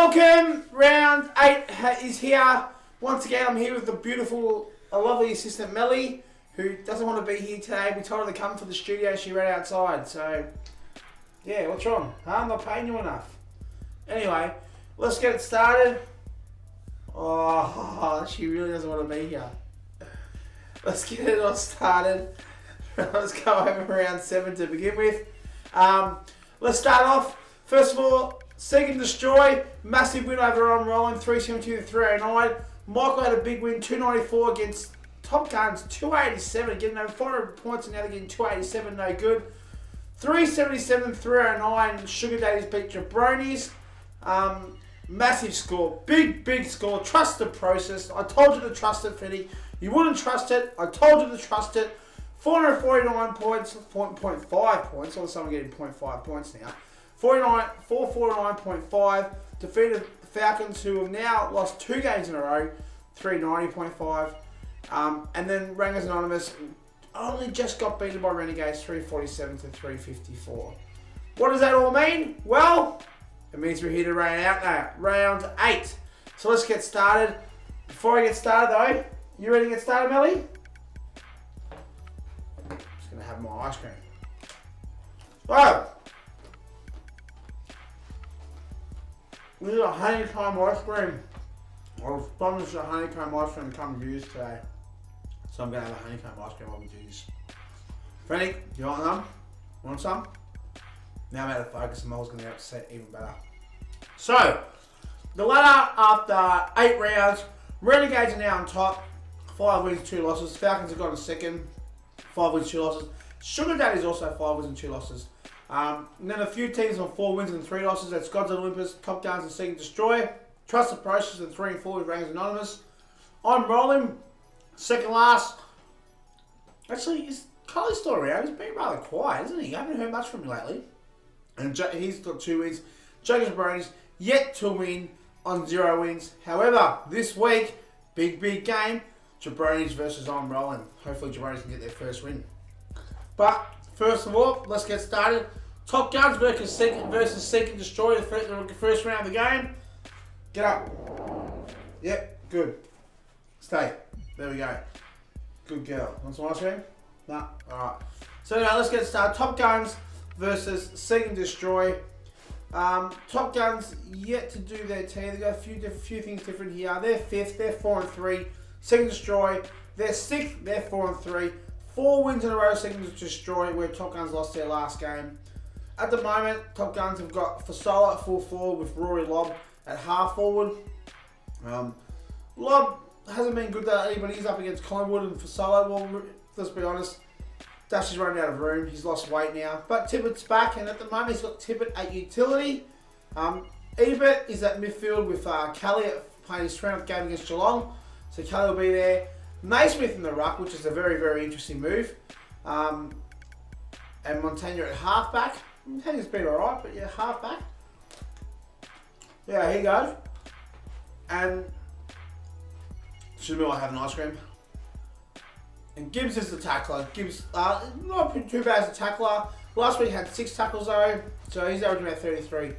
Welcome, round 8 is here. Once again, I'm here with the beautiful, lovely assistant Melly, who doesn't want to be here today. We told her to come for the studio, she ran outside. So, yeah, what's wrong? I'm not paying you enough. Anyway, let's get it started. Oh, she really doesn't want to be here. Let's get it all started. Let's go over round 7 to begin with. Let's start off. First of all, Seek and Destroy, massive win over on Rolling, 372 to 309. Michael had a big win, 294 against Top Guns, 287, getting over 400 points, and now they're getting 287, no good. 377, 309, Sugar Daddies beat Jabronis. Massive score, big score. Trust the process. I told you to trust it, Fitty. You wouldn't trust it. I told you to trust it. 449 points, 0.5 points. All of a sudden, I'm getting 0.5 points now. 449.5. Defeated the Falcons, who have now lost 2 games in a row. 390.5. And then Rangers Anonymous only just got beaten by Renegades, 347 to 354. What does that all mean? Well, it means we're here to round 8. So let's get started. Before I get started though, you ready to get started, Melly? Just gonna have my ice cream. Oh, this is a honeycomb ice cream. I was promised a honeycomb ice cream to come to use today. So I'm gonna have a honeycomb ice cream while we do this. Franny, do you want some? Want some? Now I'm out of focus and Mol's going to be upset even better. So, the ladder after 8 rounds, Renegades are now on top. 5 wins, 2 losses. Falcons have got a second. 5 wins, 2 losses. Sugar Daddy's also 5 wins and 2 losses. And then a few teams on 4 wins and 3 losses. That's Gods and Olympus, Top Guns and Seek and Destroy. Trust the Process and 3 and 4 with Rangers Anonymous. I'm rolling. Second last. Actually, is Kylie still around? He's been rather quiet, isn't he? I haven't heard much from him lately. And he's got 2 wins. Jokers Bronies yet to win on 0 wins. However, this week, big game. Jabronis versus I'm Rolling. Hopefully Jabronis can get their first win. But first of all, let's get started. Top Guns versus Seek and Destroy, the first round of the game. Get up. Yep, good. Stay. There we go. Good girl. Want some ice cream? No? Alright. So now let's get started. Top Guns versus Seek and Destroy. Top Guns yet to do their team. They've got a few things different here. They're 5th, they're 4-3. Seek and Destroy, they're 6th, they're 4-3. 4 wins in a row, Seek and Destroy, where Top Guns lost their last game. At the moment, Top Guns have got Fasola at full forward with Rory Lobb at half forward. Lobb hasn't been good lately, but he's up against Collingwood and Fasola. Well, let's be honest. Dash is running out of room. He's lost weight now. But Tippett's back, and at the moment he's got Tippett at utility. Ebert is at midfield with Kelly playing his 20th game against Geelong. So Kelly will be there. Naismith in the ruck, which is a very interesting move. And Montagna at halfback. Montagna's been alright, but yeah, halfback. Yeah, here you go. And should we all have an ice cream? And Gibbs is the tackler. Gibbs, not too bad as a tackler. Last week had 6 tackles though, so he's averaging about 33.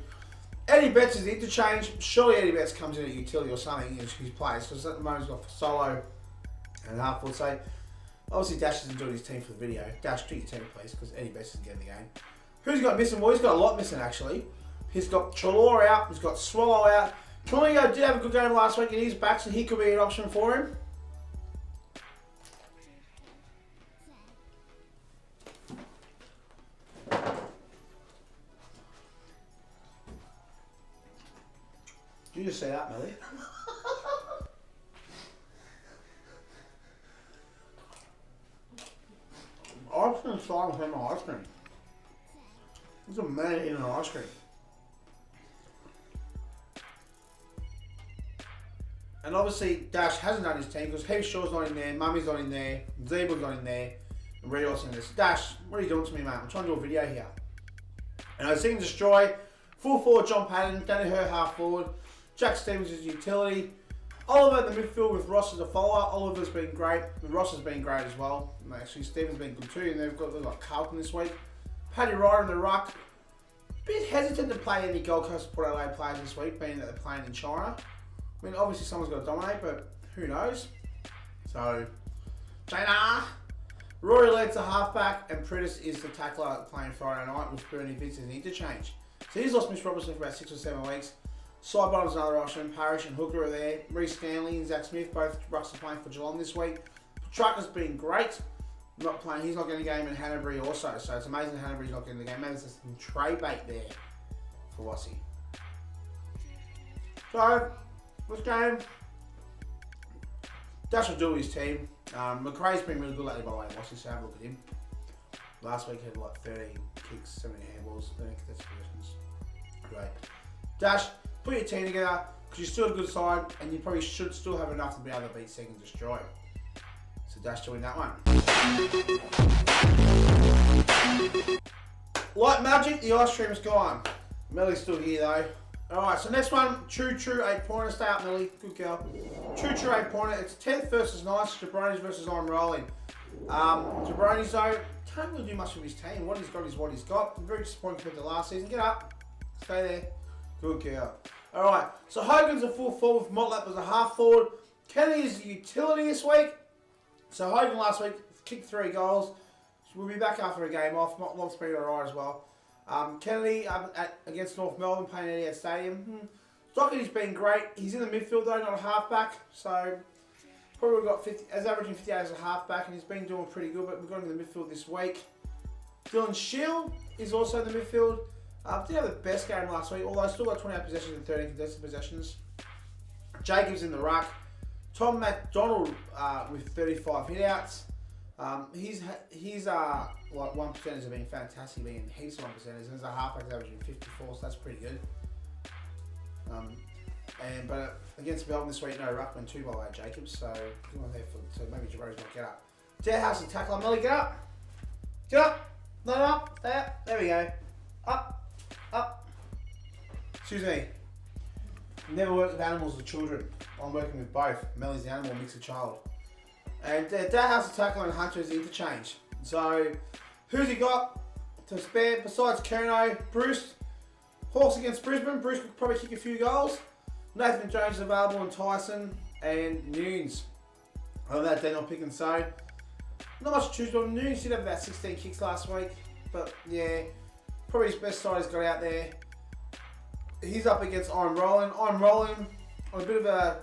Eddie Betts is the interchange. Surely Eddie Betts comes in at utility or something in his place, because at the moment he's got solo and half full. So obviously Dash isn't doing his team for the video. Dash, do your team please, because Eddie Betts isn't getting the game. Who's he got missing? Well, he's got a lot missing actually. He's got Chalor out, he's got Swallow out. Colingo did have a good game last week and he's back, so he could be an option for him. Did you just say that, Melly? Ice cream style with my ice cream. There's a man eating an ice cream. And obviously Dash hasn't done his team because Heath Shaw's not in there, Mummy's not in there, Zeebel's not in there, and Rios in this. Dash, what are you doing to me, mate? I'm trying to do a video here. And I Seek and Destroy, full forward John Patton, Danny Her half forward, Jack Stevens is utility. Oliver in the midfield with Ross as a follower. Oliver's been great. Ross has been great as well. And actually, Stevens been good too. And they've got Carlton this week. Paddy Ryder in the ruck. bit hesitant to play any Gold Coast Port Adelaide players this week, being that they're playing in China. I mean, obviously someone's got to dominate, but who knows? So, China! Rory Lett's a halfback, and Prentice is the tackler playing Friday night with Bernie Vince as an interchange. So he's lost Mitch Robertson for about 6 or 7 weeks. Side bottom's another option. Parrish and Hooker are there. Reece Stanley and Zach Smith, both rucks are playing for Geelong this week. Trucker's been great. Not playing. He's not getting a game in Hanbury also. So it's amazing Hanbury's not getting the game. Maybe there's some tray bait there for Wossie. So, this game, Dash will do his team. McRae's been really good lately, by the way, Wossie, so have a look at him. Last week he had like 13 kicks, 70 handballs, 30 contested possessions. Great. Dash, put your team together, because you're still a good side, and you probably should still have enough to be able to beat Second Destroy. So Dash to win that one. Like magic, the ice cream's gone. Millie's still here though. Alright, so next one, True 8-pointer. Stay up, Millie. Good girl. True 8-pointer. It's 10th versus 9th. Jabronis versus I'm Rolling. Jabronis though, can't really do much with his team. What he's got is what he's got. I'm very disappointed compared to last season. Get up. Stay there. Good girl. Alright, so Hogan's a full forward with Motlap as a half forward. Kennedy is a utility this week. So Hogan last week kicked 3 goals. We'll be back after a game off. Motlap's been alright as well. Kennedy against North Melbourne playing at Etihad Stadium. Doherty's been great. He's in the midfield though, not a halfback. So probably got 50, as averaging 58 as a halfback, and he's been doing pretty good. But we've got him in the midfield this week. Dylan Shield is also in the midfield. Didn't have the best game last week, although still got 28 possessions and 13 contested possessions. Jacobs in the ruck. Tom McDonald with 35 hitouts. His like 1%ers have been fantastic, being heaps of 1%ers, and as a halfback averaging 54, so that's pretty good. But against Melbourne this week, no ruckman, 2 by way Jacobs, so good one there so maybe Jabroni's might get up. Deadhouse and tackle, Melly, get up, get up, no, up, there we go, up. Excuse me. Never worked with animals or children. I'm working with both. Melly's the animal, Mick's a child. And Deadhouse and tackle and Hunter is the interchange. So, who's he got to spare besides Kerno? Bruce. Hawks against Brisbane. Bruce could probably kick a few goals. Nathan Jones is available, and Tyson and Nunes. Other than that, Daniel Pick and so. Not much to choose on. Nunes did have about 16 kicks last week. But yeah, probably his best side he's got out there. He's up against I'm Rolling. I'm Rolling on a bit of a...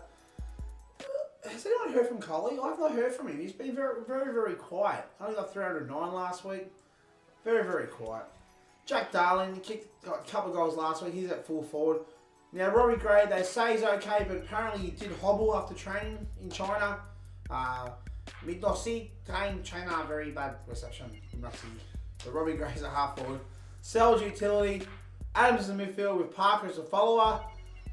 Has anyone heard from Coley? I've not heard from him. He's been very quiet. Only got 309 last week. Very quiet. Jack Darling, he got a couple of goals last week. He's at full forward. Now, Robbie Gray, they say he's okay, but apparently he did hobble after training in China. Midossi, China, very bad reception. But Robbie Gray's a half forward. Sells utility. Adams is in midfield with Parker as a follower.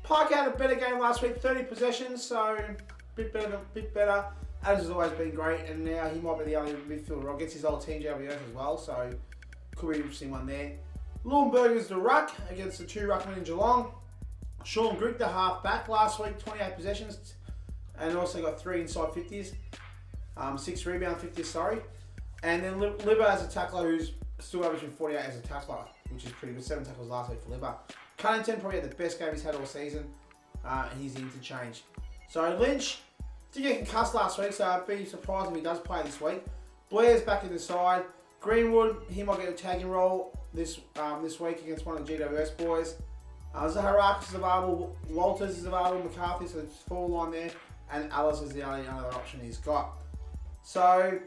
Parker had a better game last week, 30 possessions, so bit better. Adams has always been great, and now he might be the only midfielder against his old team JBS as well, so could be an interesting one there. Leuenberger's the ruck against the 2 ruckmen in Geelong. Sean Grick, the half back last week, 28 possessions, and also got 3 inside 50s, 6 rebound 50s, sorry. And then Libba as a tackler who's still averaging 48 as a tackler, which is pretty good. 7 tackles last week for Libba. Cunnington probably had the best game he's had all season, and he's the interchange. So Lynch did get concussed last week, so I'd be surprised if he does play this week. Blair's back in the side. Greenwood, he might get a tagging role this week against one of the GWS boys. Zaharakis is available, Walters is available, McCarthy, so it's 4 line there, and Alice is the only other option he's got. So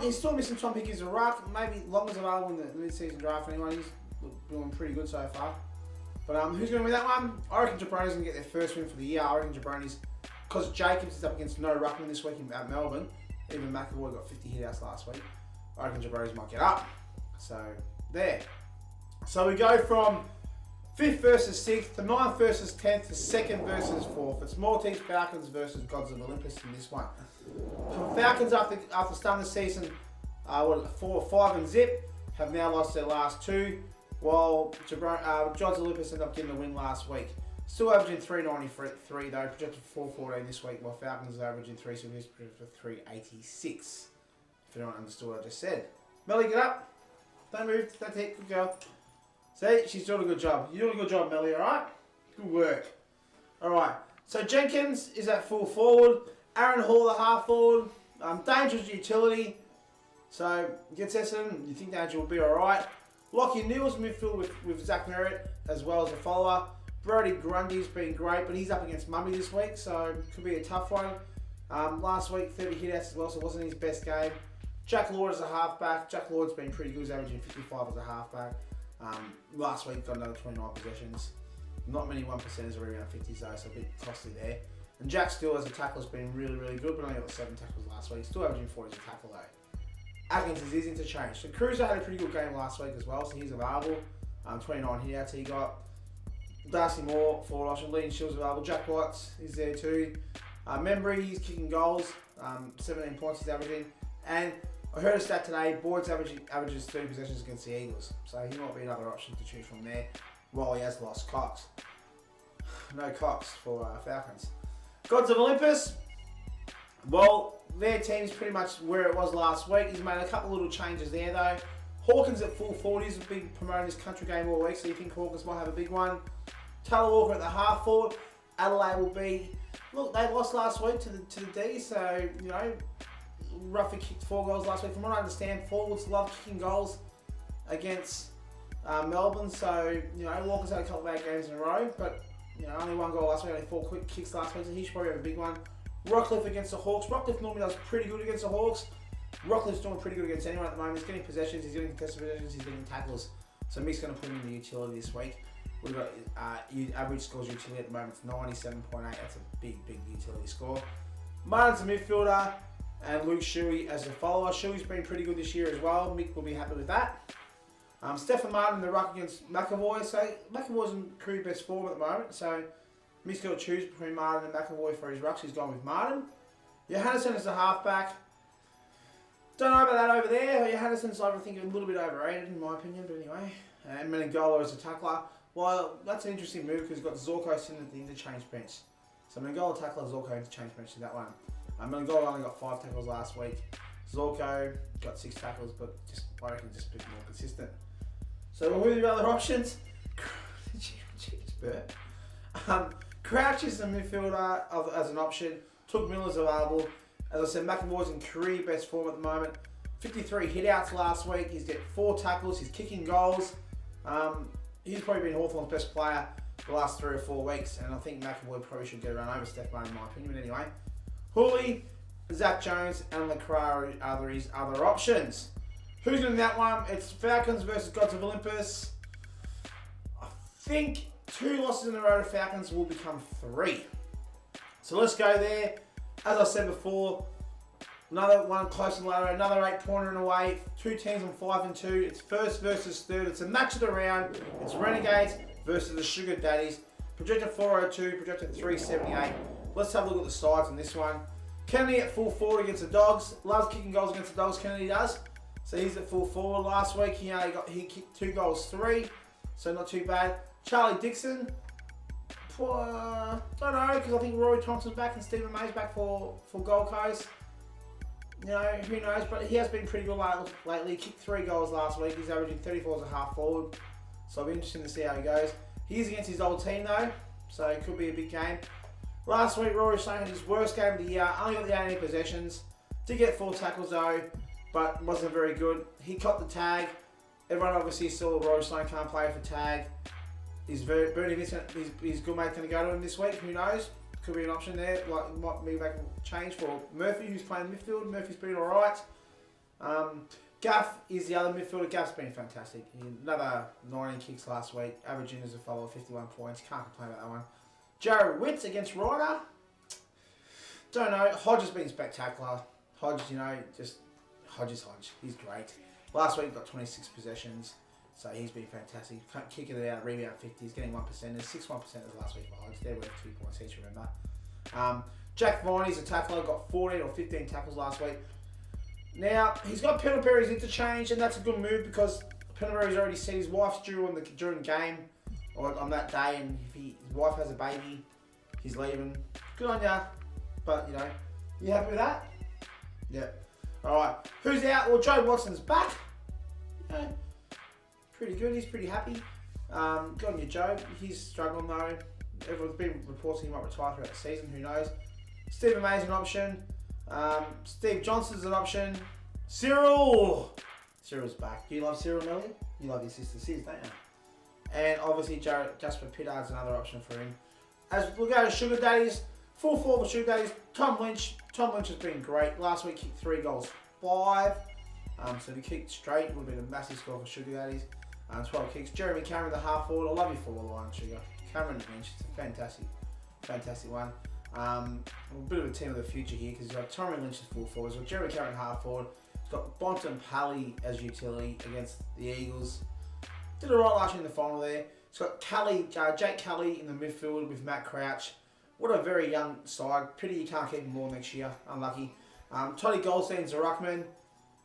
he's still missing Tom Hickey as a ruck. Maybe Longer's available in the mid-season draft anyway. He's doing pretty good so far. But who's going to win that one? I reckon Jabroni's going to get their first win for the year. I reckon Jabroni's, because Jacobs is up against no ruckman this week at Melbourne. Even McAvoy got 50 hitouts last week. I reckon Jabroni's might get up. So, there. So we go from 5th versus 6th to 9th versus 10th to 2nd versus 4th. It's Maltese Falcons versus Gods of Olympus in this one. For Falcons, after starting the season 4-5 and zip, have now lost their last 2, while Gods of Olympus ended up getting the win last week. Still averaging 393 though, projected 414 this week, while Falcons are averaging 370 for 386. If anyone understood what I just said. Melly, get up. Don't move. That's it. Good girl. See, she's doing a good job. You're doing a good job, Melly, alright? Good work. Alright, so Jenkins is at full forward. Aaron Hall, the half forward. Danger's utility. So, gets Essendon. You think Danger will be alright. Lockie Neal's midfield with Zach Merritt as well as a follower. Brody Grundy's been great, but he's up against Mummy this week, so could be a tough one. Last week, 30 hitouts as well, so it wasn't his best game. Jack Lord as a halfback. Jack Lord's been pretty good. He's averaging 55 as a halfback. Last week, got another 29 possessions. Not many 1%ers are around 50s though, so a bit costly there. And Jack Steele as a tackle has been really, really good, but only got 7 tackles last week. Still averaging 40 as a tackle though. Atkins is interchange. So Cruiser had a pretty good game last week as well, so he's available. 29 hitouts he got. Darcy Moore, forward option. Leading Shields available. Jack White's is there too. Membry, he's kicking goals. 17 points he's averaging. And I heard a stat today, Boyd's averages 30 possessions against the Eagles. So he might be another option to choose from there while he has lost Cox. No Cox for Falcons. Gods of Olympus. Well, their team's pretty much where it was last week. He's made a couple little changes there though. Hawkins at full 40s has been promoting his country game all week, so you think Hawkins might have a big one. Taylor Walker at the half forward. Adelaide will be. Look, they lost last week to the D, so you know, roughly kicked 4 goals last week. From what I understand, forwards love kicking goals against Melbourne, so you know Walker's had a couple of bad games in a row, but you know only 1 goal last week, only 4 quick kicks last week, so he should probably have a big one. Rockcliffe against the Hawks. Rockcliffe normally does pretty good against the Hawks. Rockcliffe's doing pretty good against anyone at the moment. He's getting possessions, he's getting contested possessions, he's getting tackles. So Mick's going to put him in the utility this week. We've got average scores utility at the moment, it's 97.8. That's a big utility score. Martin's a midfielder, and Luke Shuey as a follower. Shuey's been pretty good this year as well. Mick will be happy with that. Stephen Martin in the ruck against McAvoy. So McAvoy's in career best form at the moment. So Mick's got to choose between Martin and McAvoy for his rucks. He's gone with Martin. Johannesson is the halfback. Don't know about that over there. Johannesson's, I think, a little bit overrated in my opinion, but anyway. And Menengola as a tackler. Well, that's an interesting move because he's got Zorko sitting at the interchange bench. So Menengola tackler, Zorko interchange bench in that one. Menengola only got 5 tackles last week. Zorko got 6 tackles, but I reckon just a bit more consistent. So we'll move to the other options. Crouch is the midfielder as an option. Took Miller's available. As I said, McAvoy's in career best form at the moment. 53 hitouts last week. He's got 4 tackles. He's kicking goals. He's probably been Hawthorn's best player the last 3 or 4 weeks, and I think McAvoy probably should get around over Steph Martin in my opinion. But anyway, Hooley, Zach Jones, and LeCras are his other options. Who's in that one? It's Falcons versus Gods of Olympus. I think 2 losses in a row to Falcons will become 3. So let's go there. As I said before, another one close and low, another 8-pointer in a way. 2 teams on 5 and 2. It's first versus third. It's a match of the round. It's Renegades versus the Sugar Daddies. Projected 402, projected 378. Let's have a look at the sides on this one. Kennedy at full forward against the Dogs. Loves kicking goals against the Dogs, Kennedy does. So he's at full forward. Last week he kicked 2 goals, 3. So not too bad. Charlie Dixon. Don't know, because I think Rory Thompson's back and Stephen May's back for Gold Coast. You know, who knows, but he has been pretty good lately. He kicked 3 goals last week. He's averaging 34 as a half forward. So it'll be interesting to see how he goes. He is against his old team though, so it could be a big game. Last week, Rory Sloan had his worst game of the year. Only got the 18 possessions. Did get 4 tackles though, but wasn't very good. He caught the tag. Everyone obviously saw Rory Sloan can't play for tag. Is Bernie Vincent, his good mate going to go to him this week? Who knows? Could be an option there. Like might be making a change for Murphy, who's playing midfield. Murphy's been all right. Gaff is the other midfielder. Gaff's been fantastic. Another 19 kicks last week. Averaging as a follower, 51 points. Can't complain about that one. Jared Witts against Ryder. Don't know. Hodge has been spectacular. Hodge, you know, Hodge is Hodge. He's great. Last week got 26 possessions. So he's been fantastic. Kicking it out, rebound 50. He's getting 1%. There's 6 1% last week for Hodge. They're worth 2 points each, remember. Jack Viney's a tackler. Got 14 or 15 tackles last week. Now, he's got Pendlebury's interchange, and that's a good move because Pendlebury's already said his wife's due during the game or on that day, and if his wife has a baby, he's leaving. Good on ya. But, you know, you happy with that? Yeah. Alright. Who's out? Well, Joe Watson's back. You know, pretty good. He's pretty happy. Good on you, Joe. He's struggling though. Everyone's been reporting he might retire throughout the season. Who knows? Stephen May's an option. Steve Johnson's an option. Cyril's back. Do you love Cyril, Melly? You love your sister Sis, don't you? And obviously Jasper Pittard's another option for him. As we'll go to Sugar Daddies, full forward for Sugar Daddies. Tom Lynch. Tom Lynch has been great. Last week kicked 3 goals, 5. So if he kicked straight, it would have been a massive score for Sugar Daddies. 12 kicks. Jeremy Cameron, the half forward. I love you forward line, Sugar. Cameron Lynch, it's a fantastic one. A bit of a team of the future here because you've got Tommy Lynch as full forward. So Jeremy Cameron half forward. He's got Bonton Pally as utility against the Eagles. Did alright last year in the final there. He's got Jake Kelly in the midfield with Matt Crouch. What a very young side. Pity you can't keep him more next year. Unlucky. Toddy Goldstein's a ruckman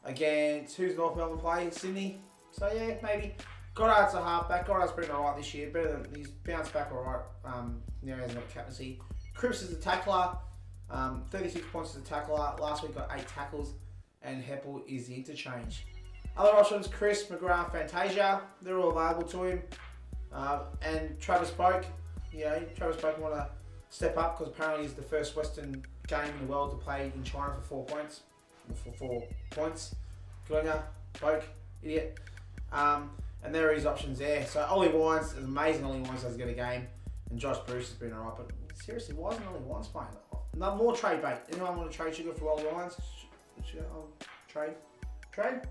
against who's North Melbourne play? Sydney. So yeah, maybe. Goddard's a halfback. Goddard's been alright this year. He's bounced back alright. Now he hasn't got captaincy. Cripps is a tackler. 36 points as a tackler. Last week got 8 tackles. And Heppel is the interchange. Other options, Chris, McGrath, Fantasia. They're all available to him. And Travis Boak. Travis Boak want to step up because apparently he's the first Western game in the world to play in China for 4 points. For 4 points. Good on ya, Boak. Idiot. And there are his options there. So Ollie Wines, is amazing Ollie Wines doesn't get a game. And Josh Bruce has been alright. But seriously, why isn't Ollie Wines playing? No more trade bait. Anyone want to trade Sugar for Ollie Wines? Trade? Trade?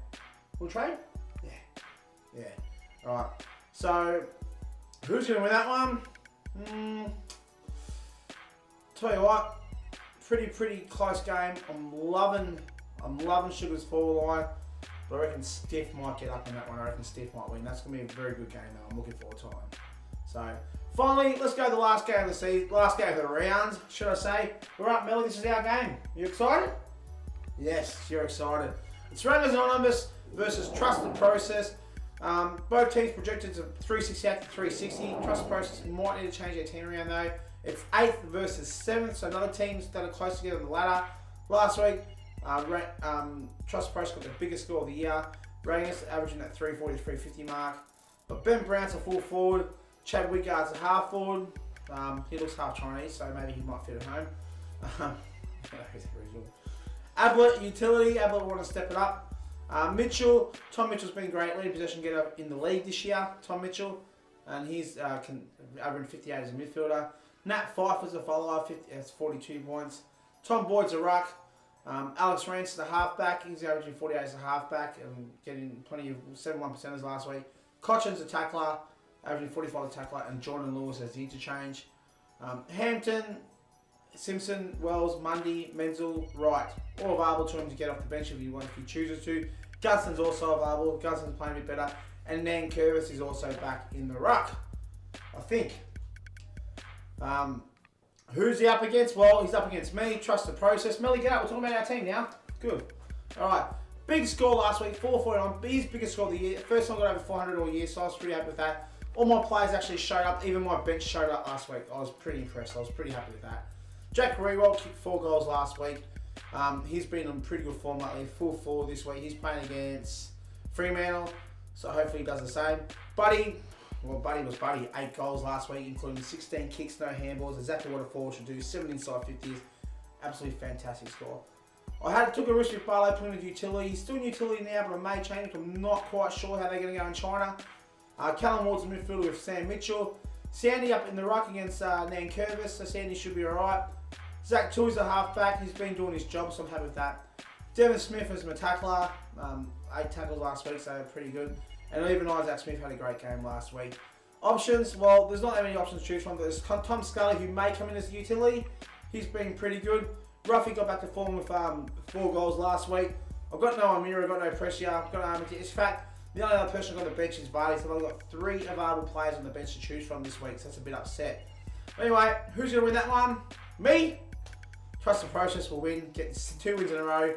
We'll trade? Yeah. Alright. So, who's going to win that one? Tell you what, pretty close game. I'm loving Sugar's forward line. But I reckon Stiff might get up in that one. I reckon Stiff might win. That's going to be a very good game though. I'm looking forward to it. So, finally, let's go to the last game of the season. Last game of the round, should I say. Alright, Melly, this is our game. You excited? Yes, you're excited. It's Rangers Anonymous versus Trusted Process. Both teams projected to 368 to 360. Trusted Process might need to change their team around though. It's 8th versus 7th, so another teams that are close together on the ladder. Last week, Trusted Process got the biggest score of the year. Rangers averaging that 340 to 350 mark. But Ben Brown's a full forward. Chad Wigard's a half forward. He looks half Chinese, so maybe he might fit at home. Ablett, utility. Ablett want to step it up. Tom Mitchell's been great. Leading possession getter in the league this year, Tom Mitchell. And he's averaging 58 as a midfielder. Nat Pfeiffer's a follower, has 42 points. Tom Boyd's a ruck. Alex Rance is a halfback. He's averaging 48 as a halfback and getting plenty of 71%ers last week. Cochin's a tackler, averaging 45 as a tackler. And Jordan Lewis as the interchange. Hampton, Simpson, Wells, Mundy, Menzel, Wright. All available to him to get off the bench if he chooses to. Gunston's also available. Gunston's playing a bit better. And Nan Curvis is also back in the ruck, I think. Who's he up against? Well, he's up against me. Trust the process. Melly, get up. We're talking about our team now. Good. All right. Big score last week. 449. His biggest score of the year. First time I got over 400 all year, so I was pretty happy with that. All my players actually showed up. Even my bench showed up last week. I was pretty impressed. I was pretty happy with that. Jack Rewald kicked 4 goals last week. He's been in pretty good form lately. Full forward this week. He's playing against Fremantle, so hopefully he does the same. Buddy was 8 goals last week, including 16 kicks, no handballs. Exactly what a forward should do. 7 inside 50s. Absolutely fantastic score. I took a risk with Barlow putting him in utility. He's still in utility now, but I may change it. I'm not quite sure how they're going to go in China. Callum Ward's in midfielder with Sam Mitchell. Sandy up in the ruck against Nan Curvis, so Sandy should be alright. Zach Tui's a halfback. He's been doing his job, so I'm happy with that. Devon Smith is my tackler. 8 tackles last week, so pretty good. And even Isaac Smith had a great game last week. Options, well, there's not that many options to choose from. There's Tom Scully, who may come in as a utility. He's been pretty good. Ruffy got back to form with 4 goals last week. I've got no Amira, I've got no pressure, I've got no Amity. In fact, the only other person I've got on the bench is Vardy, so I've got 3 available players on the bench to choose from this week, so that's a bit upset. Anyway, who's going to win that one? Me? Trust the process will win, get 2 wins in a row.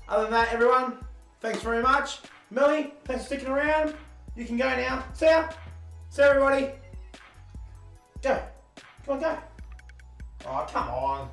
Other than that, everyone, thanks very much. Melly, thanks for sticking around. You can go now. See ya. See everybody. Go. Come on, go. Oh, come on.